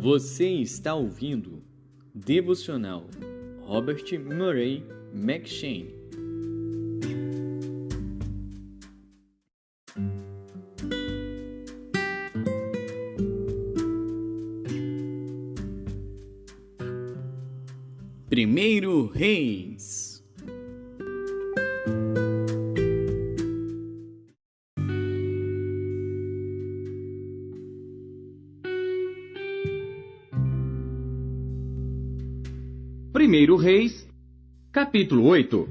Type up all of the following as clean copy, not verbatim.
Você está ouvindo Devocional Robert Murray McCheyne. Primeiro Reis. Primeiro Reis, capítulo 8.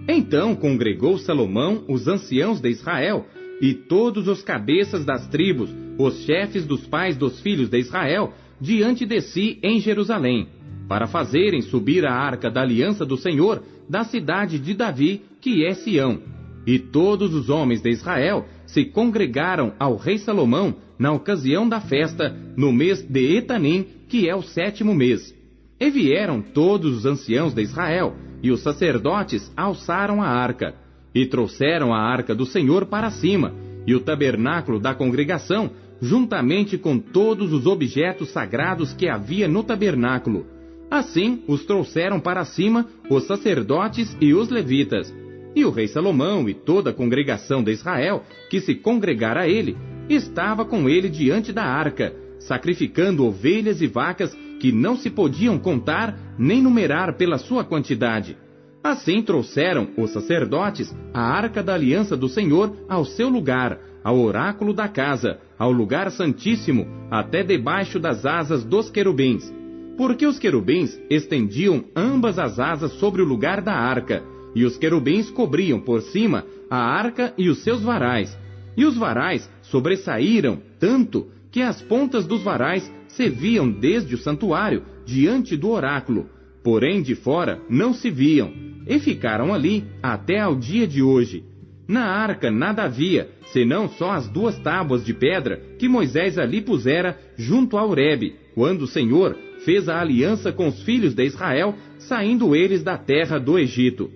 Então congregou Salomão os anciãos de Israel e todos os cabeças das tribos, os chefes dos pais dos filhos de Israel, diante de si em Jerusalém, para fazerem subir a arca da aliança do Senhor da cidade de Davi, que é Sião. E todos os homens de Israel se congregaram ao rei Salomão na ocasião da festa, no mês de Etanim, que é o 7º mês. E vieram todos os anciãos de Israel, e os sacerdotes alçaram a arca, e trouxeram a arca do Senhor para cima, e o tabernáculo da congregação, juntamente com todos os objetos sagrados que havia no tabernáculo. Assim os trouxeram para cima os sacerdotes e os levitas. E o rei Salomão e toda a congregação de Israel, que se congregara a ele, estava com ele diante da arca, sacrificando ovelhas e vacas que não se podiam contar nem numerar pela sua quantidade. Assim trouxeram os sacerdotes a arca da aliança do Senhor ao seu lugar, ao oráculo da casa, ao lugar santíssimo, até debaixo das asas dos querubins. Porque os querubins estendiam ambas as asas sobre o lugar da arca, e os querubins cobriam por cima a arca e os seus varais. E os varais sobressaíram tanto que as pontas dos varais se viam desde o santuário, diante do oráculo, porém de fora não se viam, e ficaram ali até ao dia de hoje. Na arca nada havia, senão só as 2 tábuas de pedra que Moisés ali pusera junto a Horebe, quando o Senhor fez a aliança com os filhos de Israel, saindo eles da terra do Egito.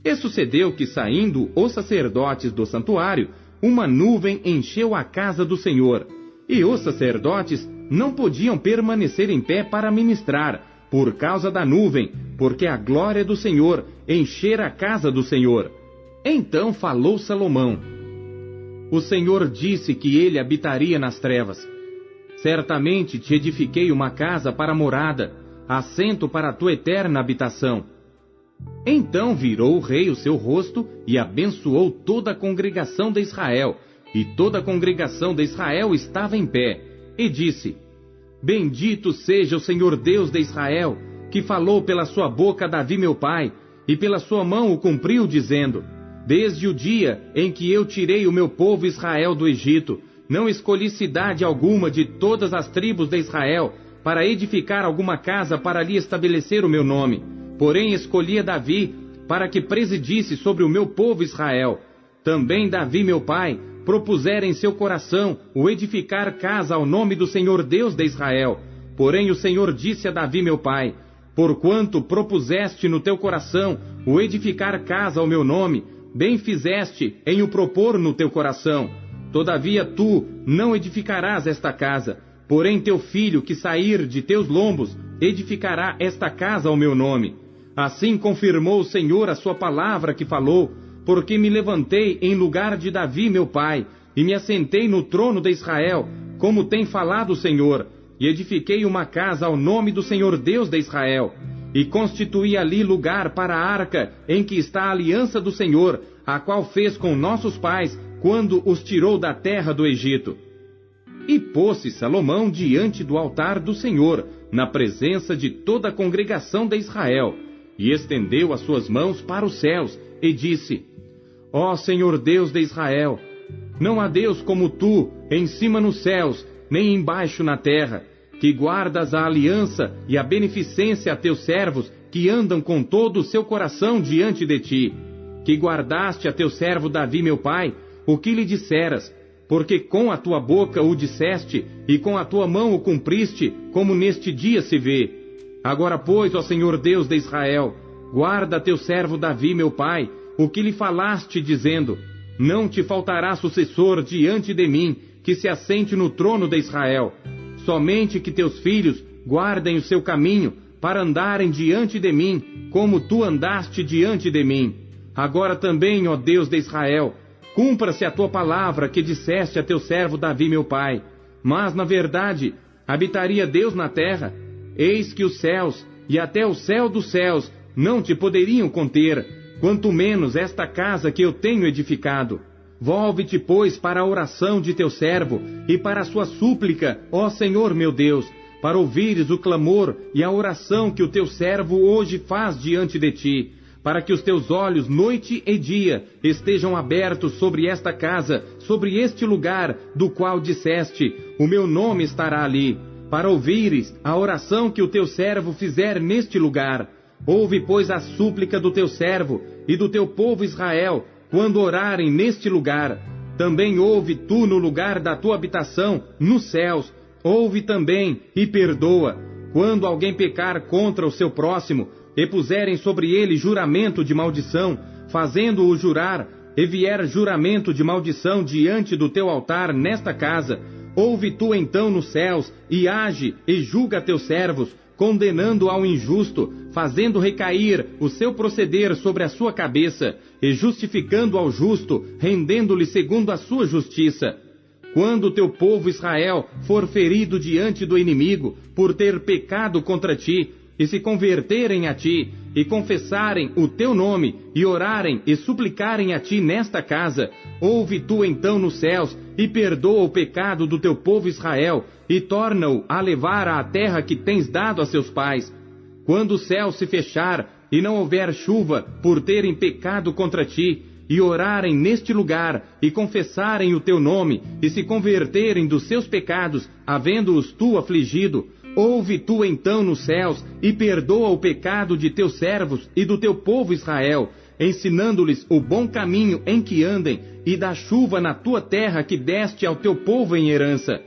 E sucedeu que, saindo os sacerdotes do santuário, uma nuvem encheu a casa do Senhor, e os sacerdotes não podiam permanecer em pé para ministrar, por causa da nuvem, porque a glória do Senhor enchera a casa do Senhor. Então falou Salomão: O Senhor disse que ele habitaria nas trevas. Certamente te edifiquei uma casa para morada, assento para a tua eterna habitação. Então virou o rei o seu rosto e abençoou toda a congregação de Israel, e toda a congregação de Israel estava em pé, e disse: Bendito seja o Senhor Deus de Israel, que falou pela sua boca a Davi meu pai, e pela sua mão o cumpriu, dizendo: Desde o dia em que eu tirei o meu povo Israel do Egito, não escolhi cidade alguma de todas as tribos de Israel, para edificar alguma casa para ali estabelecer o meu nome. Porém escolhi a Davi, para que presidisse sobre o meu povo Israel. Também Davi meu pai propusera em seu coração o edificar casa ao nome do Senhor Deus de Israel. Porém o Senhor disse a Davi meu pai: Porquanto propuseste no teu coração o edificar casa ao meu nome, bem fizeste em o propor no teu coração. Todavia tu não edificarás esta casa, porém teu filho que sair de teus lombos edificará esta casa ao meu nome. Assim confirmou o Senhor a sua palavra que falou, porque me levantei em lugar de Davi meu pai, e me assentei no trono de Israel, como tem falado o Senhor, e edifiquei uma casa ao nome do Senhor Deus de Israel, e constituí ali lugar para a arca em que está a aliança do Senhor, a qual fez com nossos pais, quando os tirou da terra do Egito. E pôs-se Salomão diante do altar do Senhor, na presença de toda a congregação de Israel, e estendeu as suas mãos para os céus, e disse: Ó Senhor Deus de Israel, não há Deus como tu, em cima nos céus, nem embaixo na terra, que guardas a aliança e a beneficência a teus servos, que andam com todo o seu coração diante de ti, que guardaste a teu servo Davi meu pai, o que lhe disseras, porque com a tua boca o disseste, e com a tua mão o cumpriste, como neste dia se vê. Agora, pois, ó Senhor Deus de Israel, guarda teu servo Davi meu pai, o que lhe falaste, dizendo: Não te faltará sucessor diante de mim, que se assente no trono de Israel. somente que teus filhos guardem o seu caminho, para andarem diante de mim, como tu andaste diante de mim. Agora também, ó Deus de Israel, cumpra-se a tua palavra que disseste a teu servo Davi meu pai. Mas, na verdade, habitaria Deus na terra? Eis que os céus, e até o céu dos céus, não te poderiam conter, quanto menos esta casa que eu tenho edificado. Volve-te, pois, para a oração de teu servo, e para a sua súplica, ó Senhor meu Deus, para ouvires o clamor e a oração que o teu servo hoje faz diante de ti, para que os teus olhos noite e dia estejam abertos sobre esta casa, sobre este lugar, do qual disseste, o meu nome estará ali, para ouvires a oração que o teu servo fizer neste lugar. Ouve, pois, a súplica do teu servo e do teu povo Israel, quando orarem neste lugar. Também ouve tu no lugar da tua habitação, nos céus. Ouve também e perdoa, quando alguém pecar contra o seu próximo, e puserem sobre ele juramento de maldição, fazendo-o jurar, e vier juramento de maldição diante do teu altar nesta casa. Ouve tu então nos céus, e age e julga teus servos, condenando ao injusto, fazendo recair o seu proceder sobre a sua cabeça, e justificando ao justo, rendendo-lhe segundo a sua justiça. Quando o teu povo Israel for ferido diante do inimigo, por ter pecado contra ti, e se converterem a ti, e confessarem o teu nome, e orarem e suplicarem a ti nesta casa, ouve tu então nos céus, e perdoa o pecado do teu povo Israel, e torna-o a levar à terra que tens dado a seus pais. Quando o céu se fechar, e não houver chuva, por terem pecado contra ti, e orarem neste lugar, e confessarem o teu nome, e se converterem dos seus pecados, havendo-os tu afligido, ouve tu então nos céus, e perdoa o pecado de teus servos e do teu povo Israel, ensinando-lhes o bom caminho em que andem, e dá chuva na tua terra que deste ao teu povo em herança.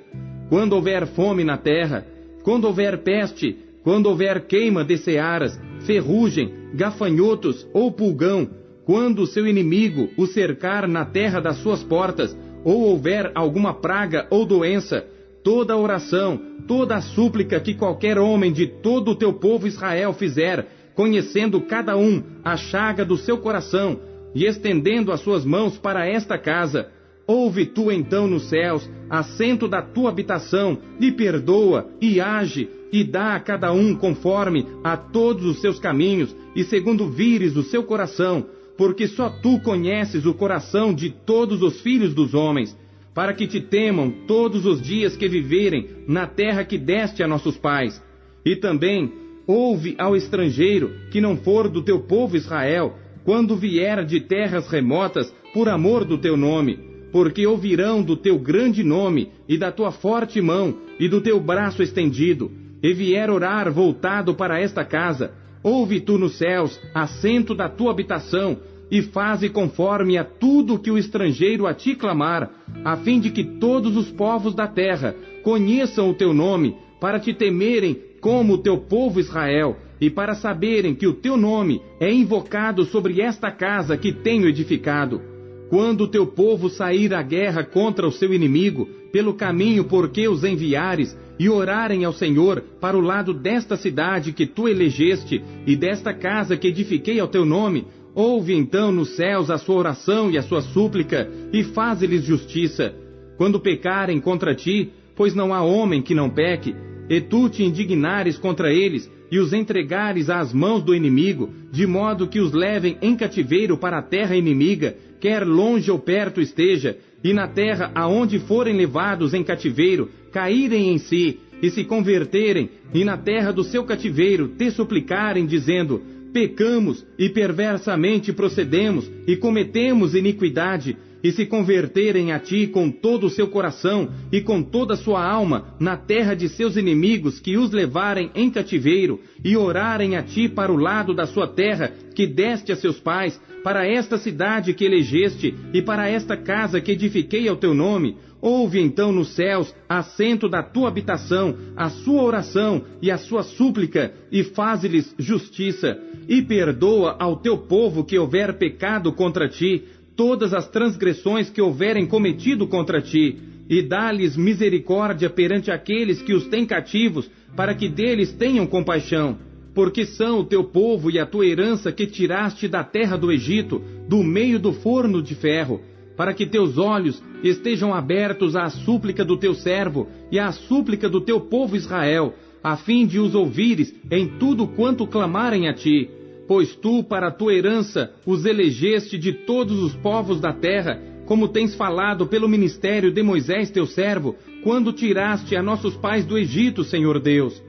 Quando houver fome na terra, quando houver peste, quando houver queima de searas, ferrugem, gafanhotos ou pulgão, quando o seu inimigo o cercar na terra das suas portas, ou houver alguma praga ou doença, toda oração, toda a súplica que qualquer homem de todo o teu povo Israel fizer, conhecendo cada um a chaga do seu coração, e estendendo as suas mãos para esta casa, ouve tu então nos céus, assento da tua habitação, e perdoa, e age, e dá a cada um conforme a todos os seus caminhos, e segundo vires o seu coração, porque só tu conheces o coração de todos os filhos dos homens, para que te temam todos os dias que viverem na terra que deste a nossos pais. E também ouve ao estrangeiro que não for do teu povo Israel, quando vier de terras remotas, por amor do teu nome, porque ouvirão do teu grande nome, e da tua forte mão, e do teu braço estendido, e vier orar voltado para esta casa. Ouve tu nos céus, assento da tua habitação, e faze conforme a tudo que o estrangeiro a ti clamar, a fim de que todos os povos da terra conheçam o teu nome, para te temerem como o teu povo Israel, e para saberem que o teu nome é invocado sobre esta casa que tenho edificado. Quando o teu povo sair à guerra contra o seu inimigo, pelo caminho por que os enviares, e orarem ao Senhor para o lado desta cidade que tu elegeste, e desta casa que edifiquei ao teu nome, ouve então nos céus a sua oração e a sua súplica, e faze-lhes justiça. Quando pecarem contra ti, pois não há homem que não peque, e tu te indignares contra eles, e os entregares às mãos do inimigo, de modo que os levem em cativeiro para a terra inimiga, quer longe ou perto esteja, e na terra aonde forem levados em cativeiro, caírem em si, e se converterem, e na terra do seu cativeiro te suplicarem, dizendo: pecamos e perversamente procedemos, e cometemos iniquidade, e se converterem a ti com todo o seu coração e com toda a sua alma na terra de seus inimigos que os levarem em cativeiro, e orarem a ti para o lado da sua terra que deste a seus pais, para esta cidade que elegeste e para esta casa que edifiquei ao teu nome, ouve então nos céus, assento da tua habitação, a sua oração e a sua súplica, e faze-lhes justiça, e perdoa ao teu povo que houver pecado contra ti, todas as transgressões que houverem cometido contra ti, e dá-lhes misericórdia perante aqueles que os têm cativos, para que deles tenham compaixão, porque são o teu povo e a tua herança que tiraste da terra do Egito, do meio do forno de ferro, para que teus olhos estejam abertos à súplica do teu servo e à súplica do teu povo Israel, a fim de os ouvires em tudo quanto clamarem a ti. Pois tu, para a tua herança, os elegeste de todos os povos da terra, como tens falado pelo ministério de Moisés teu servo, quando tiraste a nossos pais do Egito, Senhor Deus.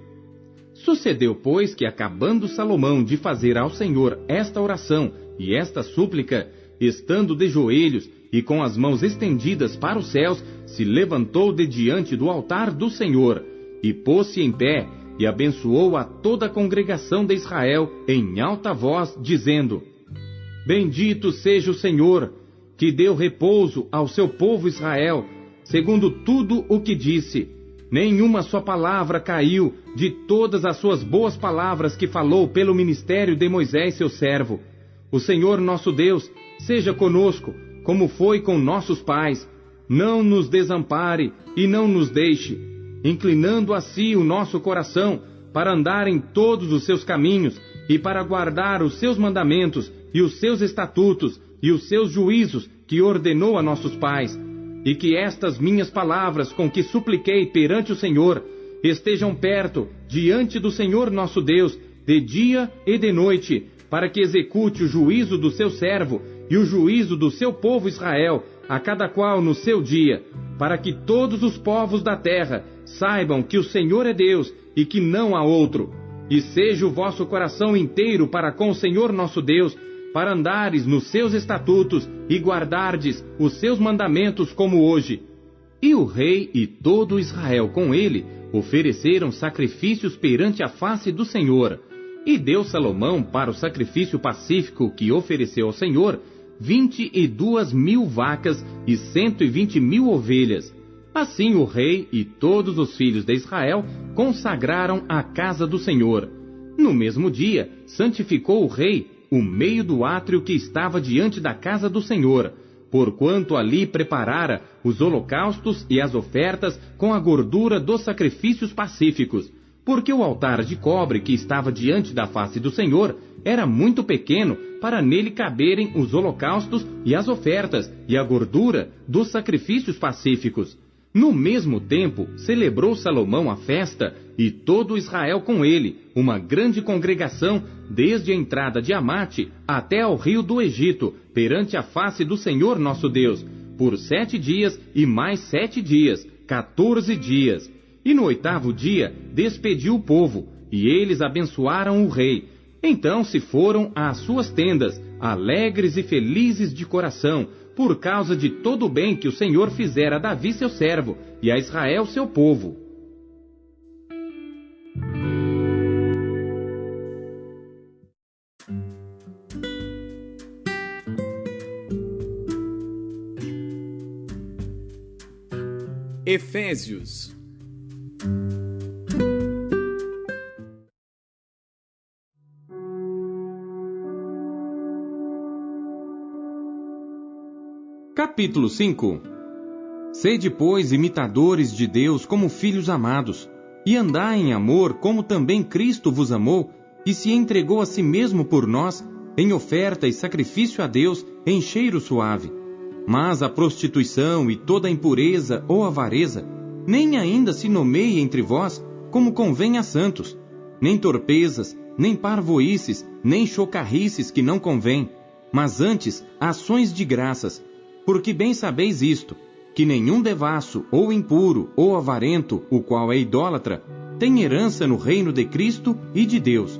Sucedeu, pois, que acabando Salomão de fazer ao Senhor esta oração e esta súplica, estando de joelhos e com as mãos estendidas para os céus, se levantou de diante do altar do Senhor, e pôs-se em pé, e abençoou a toda a congregação de Israel em alta voz, dizendo: Bendito seja o Senhor, que deu repouso ao seu povo Israel, segundo tudo o que disse. Nenhuma só palavra caiu de todas as suas boas palavras que falou pelo ministério de Moisés seu servo. O Senhor nosso Deus seja conosco, como foi com nossos pais. Não nos desampare e não nos deixe, inclinando a si o nosso coração, para andar em todos os seus caminhos, e para guardar os seus mandamentos, e os seus estatutos, e os seus juízos, que ordenou a nossos pais. E que estas minhas palavras, com que supliquei perante o Senhor, estejam perto, diante do Senhor nosso Deus, de dia e de noite, para que execute o juízo do seu servo, e o juízo do seu povo Israel, a cada qual no seu dia, para que todos os povos da terra saibam que o Senhor é Deus e que não há outro. E seja o vosso coração inteiro para com o Senhor nosso Deus, para andares nos seus estatutos e guardardes os seus mandamentos como hoje. E o rei e todo Israel com ele ofereceram sacrifícios perante a face do Senhor. E deu Salomão para o sacrifício pacífico que ofereceu ao Senhor 22.000 vacas e 120.000 ovelhas. Assim o rei e todos os filhos de Israel consagraram a casa do Senhor. No mesmo dia, santificou o rei o meio do átrio que estava diante da casa do Senhor, porquanto ali preparara os holocaustos e as ofertas com a gordura dos sacrifícios pacíficos, porque o altar de cobre que estava diante da face do Senhor era muito pequeno para nele caberem os holocaustos e as ofertas e a gordura dos sacrifícios pacíficos. No mesmo tempo, celebrou Salomão a festa, e todo Israel com ele, uma grande congregação, desde a entrada de Amate até ao rio do Egito, perante a face do Senhor nosso Deus, por 7 dias e mais 7 dias, 14 dias. E no 8º dia, despediu o povo, e eles abençoaram o rei. Então se foram às suas tendas, alegres e felizes de coração, por causa de todo o bem que o Senhor fizera a Davi seu servo, e a Israel seu povo. Efésios. Capítulo 5. Sede, pois, imitadores de Deus como filhos amados, e andai em amor como também Cristo vos amou, e se entregou a si mesmo por nós, em oferta e sacrifício a Deus em cheiro suave. Mas a prostituição e toda a impureza ou avareza, nem ainda se nomeie entre vós, como convém a santos, nem torpezas, nem parvoices, nem chocarrices que não convém, mas antes ações de graças. Porque bem sabeis isto, que nenhum devasso, ou impuro, ou avarento, o qual é idólatra, tem herança no reino de Cristo e de Deus.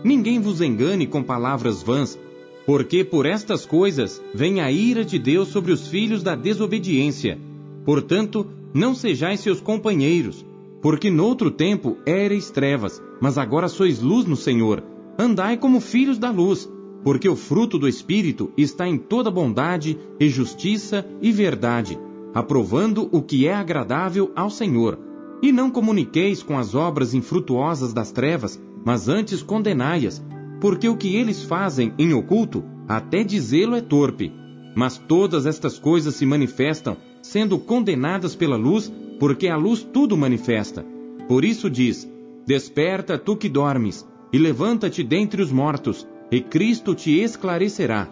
Ninguém vos engane com palavras vãs, porque por estas coisas vem a ira de Deus sobre os filhos da desobediência. Portanto, não sejais seus companheiros, porque noutro tempo éreis trevas, mas agora sois luz no Senhor. Andai como filhos da luz, porque o fruto do Espírito está em toda bondade e justiça e verdade, aprovando o que é agradável ao Senhor. E não comuniqueis com as obras infrutuosas das trevas, mas antes condenai-as, porque o que eles fazem em oculto, até dizê-lo é torpe. Mas todas estas coisas se manifestam sendo condenadas pela luz, porque a luz tudo manifesta. Por isso diz: desperta, tu que dormes, e levanta-te dentre os mortos, e Cristo te esclarecerá.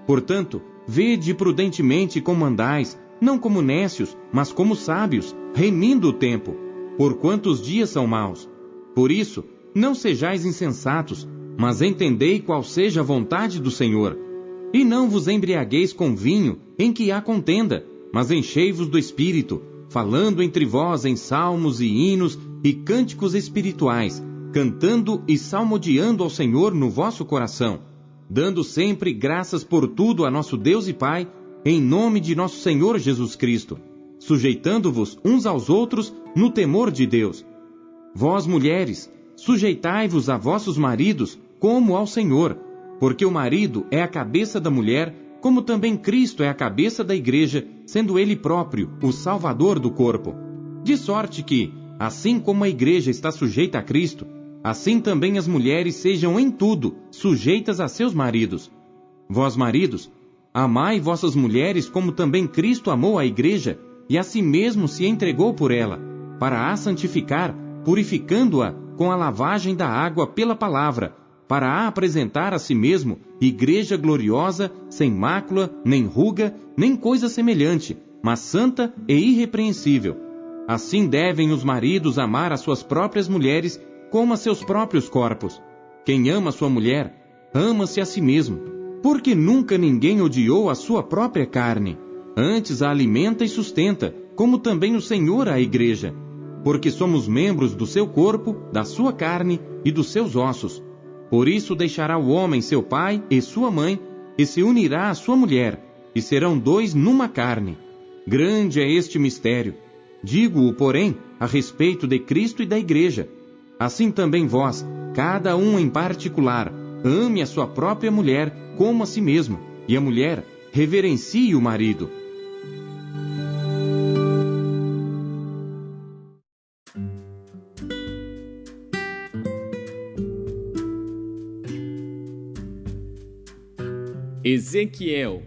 Portanto, vede prudentemente como andais, não como nécios, mas como sábios, remindo o tempo, porquanto os dias são maus. Por isso, não sejais insensatos, mas entendei qual seja a vontade do Senhor. E não vos embriagueis com vinho, em que há contenda, mas enchei-vos do Espírito, falando entre vós em salmos e hinos e cânticos espirituais, cantando e salmodiando ao Senhor no vosso coração, dando sempre graças por tudo a nosso Deus e Pai, em nome de nosso Senhor Jesus Cristo, sujeitando-vos uns aos outros no temor de Deus. Vós, mulheres, sujeitai-vos a vossos maridos como ao Senhor, porque o marido é a cabeça da mulher, como também Cristo é a cabeça da igreja, sendo ele próprio o Salvador do corpo. De sorte que, assim como a igreja está sujeita a Cristo, assim também as mulheres sejam em tudo sujeitas a seus maridos. Vós, maridos, amai vossas mulheres como também Cristo amou a igreja e a si mesmo se entregou por ela, para a santificar, purificando-a com a lavagem da água pela palavra, para a apresentar a si mesmo igreja gloriosa, sem mácula, nem ruga, nem coisa semelhante, mas santa e irrepreensível. Assim devem os maridos amar as suas próprias mulheres como a seus próprios corpos. Quem ama sua mulher, ama-se a si mesmo, porque nunca ninguém odiou a sua própria carne. Antes a alimenta e sustenta, como também o Senhor a igreja, porque somos membros do seu corpo, da sua carne e dos seus ossos. Por isso deixará o homem seu pai e sua mãe, e se unirá à sua mulher, e serão dois numa carne. Grande é este mistério. Digo-o, porém, a respeito de Cristo e da igreja. Assim também vós, cada um em particular, ame a sua própria mulher como a si mesmo, e a mulher reverencie o marido. Ezequiel.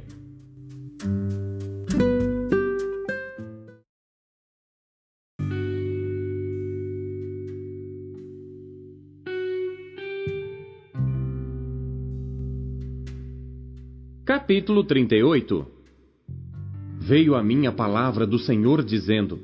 Capítulo 38. Veio a mim a palavra do Senhor dizendo: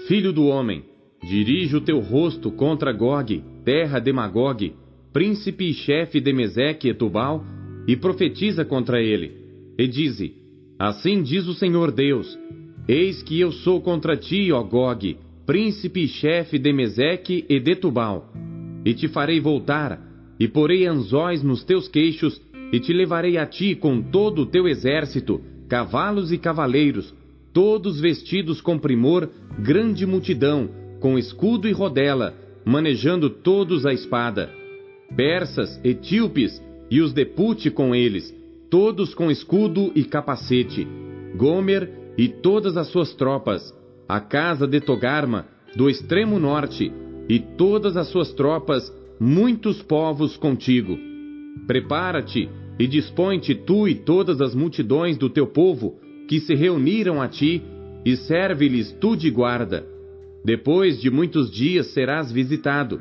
Filho do homem, dirige o teu rosto contra Gog, terra de Magog, príncipe e chefe de Meseque e Tubal, e profetiza contra ele, e dize: Assim diz o Senhor Deus: Eis que eu sou contra ti, ó Gog, príncipe e chefe de Meseque e de Tubal, e te farei voltar, e porei anzóis nos teus queixos, e te levarei a ti com todo o teu exército, cavalos e cavaleiros, todos vestidos com primor, grande multidão, com escudo e rodela, manejando todos a espada. Persas, etíopes, e os de Pute com eles, todos com escudo e capacete. Gomer e todas as suas tropas, a casa de Togarma, do extremo norte, e todas as suas tropas, muitos povos contigo. Prepara-te e dispõe-te tu e todas as multidões do teu povo, que se reuniram a ti, e serve-lhes tu de guarda. Depois de muitos dias serás visitado.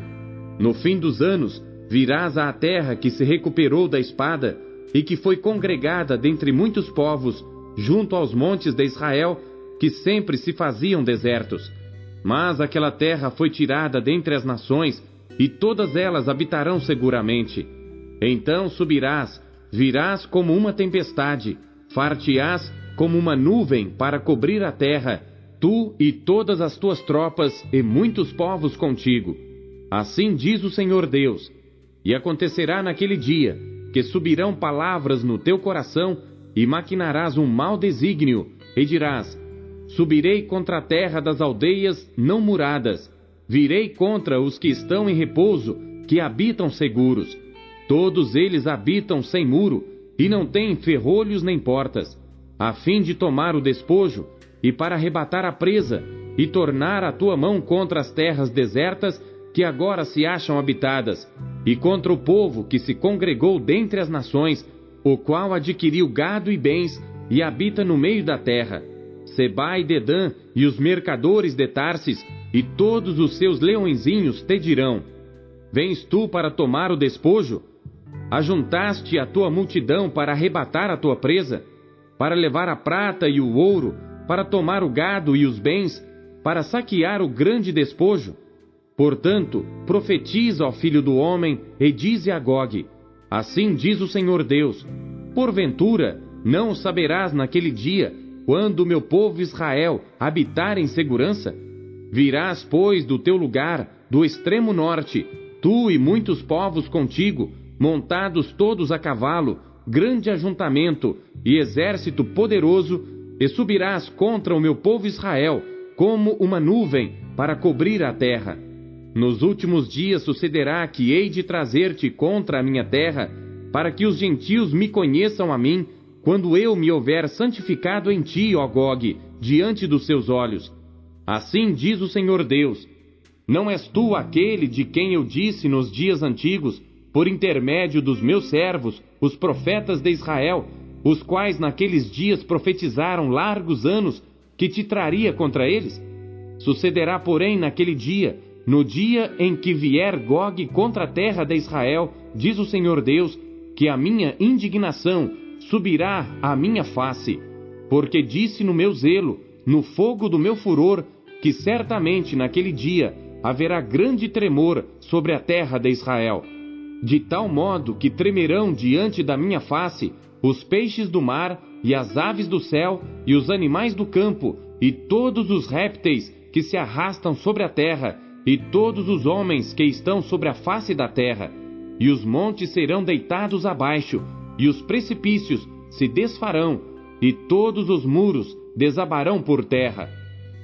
No fim dos anos, virás à terra que se recuperou da espada, e que foi congregada dentre muitos povos, junto aos montes de Israel, que sempre se faziam desertos. Mas aquela terra foi tirada dentre as nações, e todas elas habitarão seguramente. Então subirás, virás como uma tempestade, far-te-ás como uma nuvem para cobrir a terra, tu e todas as tuas tropas e muitos povos contigo. Assim diz o Senhor Deus. E acontecerá naquele dia, que subirão palavras no teu coração, e maquinarás um mau desígnio, e dirás: Subirei contra a terra das aldeias não muradas, virei contra os que estão em repouso, que habitam seguros. Todos eles habitam sem muro, e não têm ferrolhos nem portas, a fim de tomar o despojo, e para arrebatar a presa, e tornar a tua mão contra as terras desertas, que agora se acham habitadas, e contra o povo que se congregou dentre as nações, o qual adquiriu gado e bens, e habita no meio da terra. Sebá e Dedã e os mercadores de Tarsis e todos os seus leõezinhos te dirão: Vens tu para tomar o despojo? Ajuntaste a tua multidão para arrebatar a tua presa, para levar a prata e o ouro, para tomar o gado e os bens, para saquear o grande despojo? Portanto, profetiza, ó filho do homem, e dize a Gog: Assim diz o Senhor Deus: Porventura, não o saberás naquele dia, quando o meu povo Israel habitar em segurança? Virás, pois, do teu lugar, do extremo norte, tu e muitos povos contigo, montados todos a cavalo, grande ajuntamento e exército poderoso, e subirás contra o meu povo Israel, como uma nuvem, para cobrir a terra. Nos últimos dias sucederá que hei de trazer-te contra a minha terra, para que os gentios me conheçam a mim, quando eu me houver santificado em ti, ó Gog, diante dos seus olhos. Assim diz o Senhor Deus: Não és tu aquele de quem eu disse nos dias antigos, por intermédio dos meus servos, os profetas de Israel, os quais naqueles dias profetizaram largos anos, que te traria contra eles? Sucederá, porém, naquele dia, no dia em que vier Gog contra a terra de Israel, diz o Senhor Deus, que a minha indignação subirá à minha face, porque disse no meu zelo, no fogo do meu furor, que certamente naquele dia haverá grande tremor sobre a terra de Israel, de tal modo que tremerão diante da minha face os peixes do mar e as aves do céu e os animais do campo e todos os répteis que se arrastam sobre a terra e todos os homens que estão sobre a face da terra, e os montes serão deitados abaixo, e os precipícios se desfarão, e todos os muros desabarão por terra.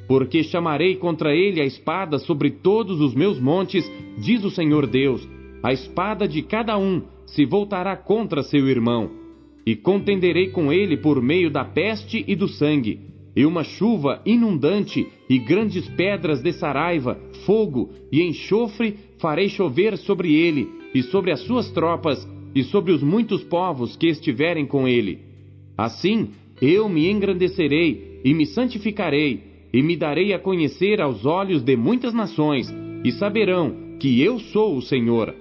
Porque chamarei contra ele a espada sobre todos os meus montes, diz o Senhor Deus, a espada de cada um se voltará contra seu irmão, e contenderei com ele por meio da peste e do sangue, e uma chuva inundante e grandes pedras de saraiva, fogo e enxofre farei chover sobre ele e sobre as suas tropas e sobre os muitos povos que estiverem com ele. Assim eu me engrandecerei e me santificarei e me darei a conhecer aos olhos de muitas nações, e saberão que eu sou o Senhor.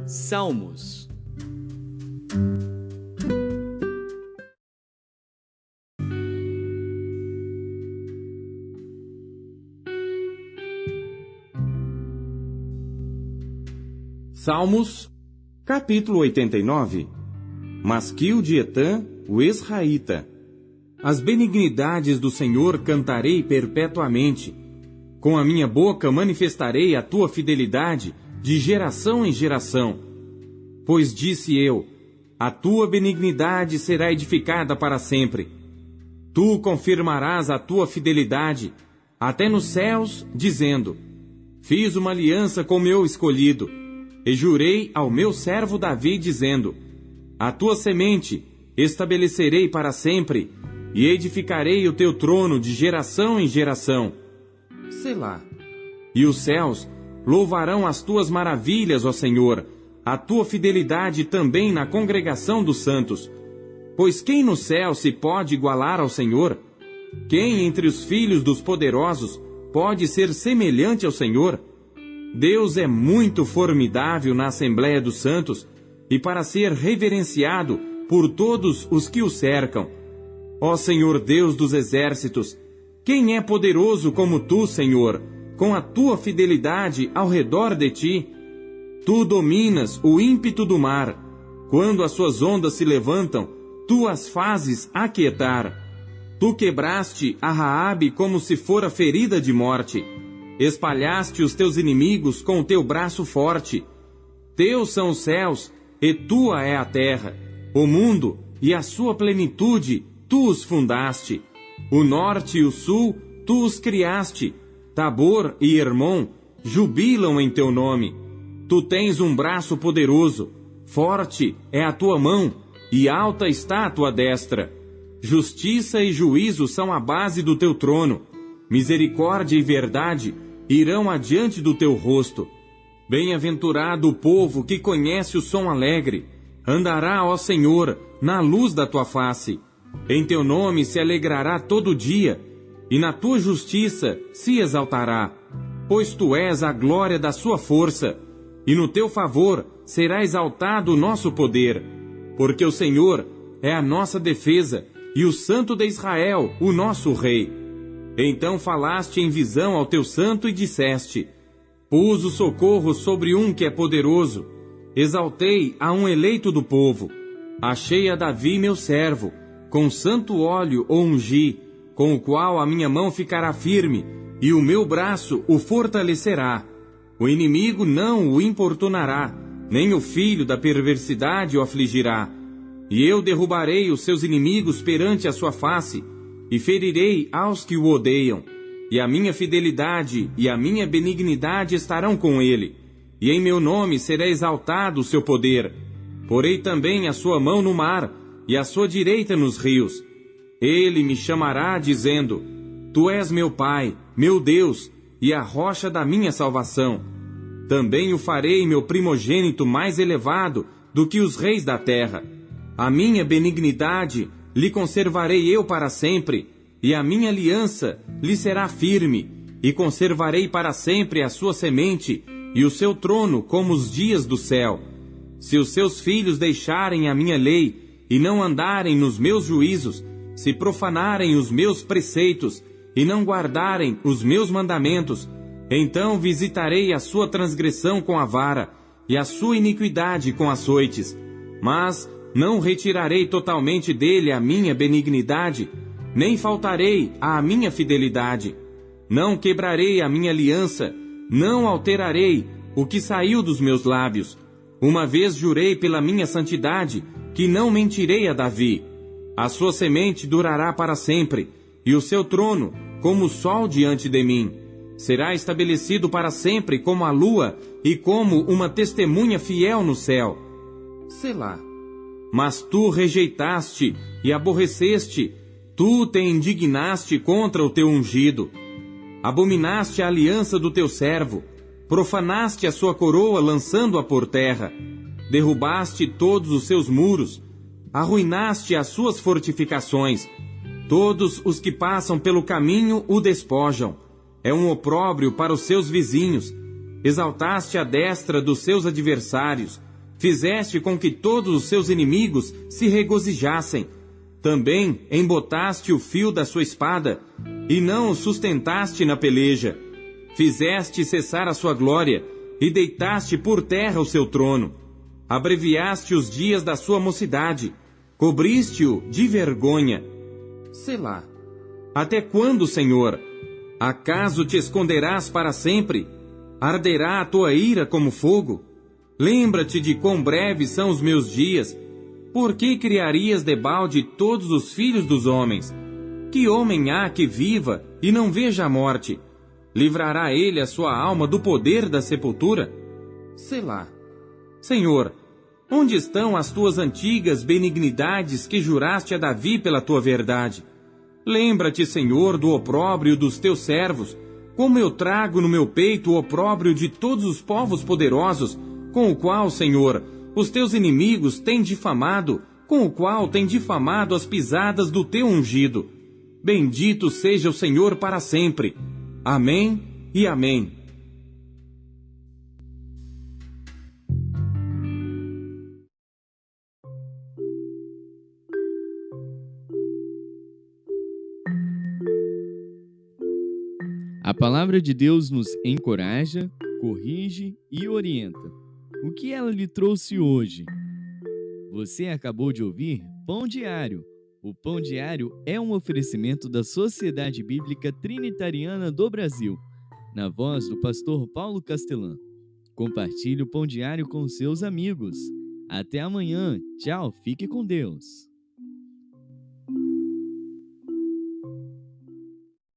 Salmos. Salmos, capítulo 89. Masquil de Etã, o Esraíta. As benignidades do Senhor cantarei perpetuamente. Com a minha boca manifestarei a tua fidelidade de geração em geração. Pois disse eu: a tua benignidade será edificada para sempre. Tu confirmarás a tua fidelidade até nos céus, dizendo: fiz uma aliança com meu escolhido, e jurei ao meu servo Davi, dizendo: a tua semente estabelecerei para sempre, e edificarei o teu trono de geração em geração. Selá. E os céus louvarão as tuas maravilhas, ó Senhor, a tua fidelidade também na congregação dos santos. Pois quem no céu se pode igualar ao Senhor? Quem entre os filhos dos poderosos pode ser semelhante ao Senhor? Deus é muito formidável na Assembleia dos Santos e para ser reverenciado por todos os que o cercam. Ó Senhor Deus dos exércitos, quem é poderoso como tu, Senhor, com a tua fidelidade ao redor de ti? Tu dominas o ímpeto do mar. Quando as suas ondas se levantam, tu as fazes aquietar. Tu quebraste a Raabe como se fora ferida de morte. Espalhaste os teus inimigos com o teu braço forte. Teus são os céus, e tua é a terra. O mundo e a sua plenitude, tu os fundaste. O norte e o sul, tu os criaste. Tabor e Hermon jubilam em teu nome. Tu tens um braço poderoso. Forte é a tua mão, e alta está a tua destra. Justiça e juízo são a base do teu trono. Misericórdia e verdade irão adiante do teu rosto. Bem-aventurado o povo que conhece o som alegre. Andará, ó Senhor, na luz da tua face. Em teu nome se alegrará todo dia, e na tua justiça se exaltará. Pois tu és a glória da sua força, e no teu favor será exaltado o nosso poder. Porque o Senhor é a nossa defesa, e o Santo de Israel, o nosso Rei. Então falaste em visão ao teu santo e disseste: pus o socorro sobre um que é poderoso. Exaltei a um eleito do povo. Achei a Davi meu servo. Com santo óleo o ungi, com o qual a minha mão ficará firme, e o meu braço o fortalecerá. O inimigo não o importunará, nem o filho da perversidade o afligirá. E eu derrubarei os seus inimigos perante a sua face, e ferirei aos que o odeiam. E a minha fidelidade e a minha benignidade estarão com ele, e em meu nome será exaltado o seu poder. Porei também a sua mão no mar, e a sua direita nos rios. Ele me chamará, dizendo: Tu és meu Pai, meu Deus, e a rocha da minha salvação. Também o farei meu primogênito mais elevado do que os reis da terra. A minha benignidade lhe conservarei eu para sempre, e a minha aliança lhe será firme, e conservarei para sempre a sua semente e o seu trono como os dias do céu. Se os seus filhos deixarem a minha lei e não andarem nos meus juízos, se profanarem os meus preceitos e não guardarem os meus mandamentos, então visitarei a sua transgressão com a vara e a sua iniquidade com açoites. Mas não retirarei totalmente dele a minha benignidade, nem faltarei à minha fidelidade. Não quebrarei a minha aliança, não alterarei o que saiu dos meus lábios. Uma vez jurei pela minha santidade, que não mentirei a Davi. A sua semente durará para sempre, e o seu trono como o sol diante de mim. Será estabelecido para sempre como a lua e como uma testemunha fiel no céu. Selá. Mas tu rejeitaste e aborreceste, tu te indignaste contra o teu ungido. Abominaste a aliança do teu servo, profanaste a sua coroa lançando-a por terra. Derrubaste todos os seus muros, arruinaste as suas fortificações. Todos os que passam pelo caminho o despojam. É um opróbrio para os seus vizinhos. Exaltaste a destra dos seus adversários. Fizeste com que todos os seus inimigos se regozijassem. Também embotaste o fio da sua espada, e não o sustentaste na peleja. Fizeste cessar a sua glória, e deitaste por terra o seu trono. Abreviaste os dias da sua mocidade, cobriste-o de vergonha. Selá. Até quando, Senhor? Acaso te esconderás para sempre? Arderá a tua ira como fogo? Lembra-te de quão breves são os meus dias. Por que criarias debalde todos os filhos dos homens? Que homem há que viva e não veja a morte? Livrará ele a sua alma do poder da sepultura? Selá. Senhor, onde estão as tuas antigas benignidades que juraste a Davi pela tua verdade? Lembra-te, Senhor, do opróbrio dos teus servos, como eu trago no meu peito o opróbrio de todos os povos poderosos, com o qual, Senhor, os teus inimigos têm difamado, com o qual têm difamado as pisadas do teu ungido. Bendito seja o Senhor para sempre. Amém e amém. A palavra de Deus nos encoraja, corrige e orienta. O que ela lhe trouxe hoje? Você acabou de ouvir Pão Diário. O Pão Diário é um oferecimento da Sociedade Bíblica Trinitariana do Brasil, na voz do pastor Paulo Castelã. Compartilhe o Pão Diário com seus amigos. Até amanhã. Tchau, fique com Deus.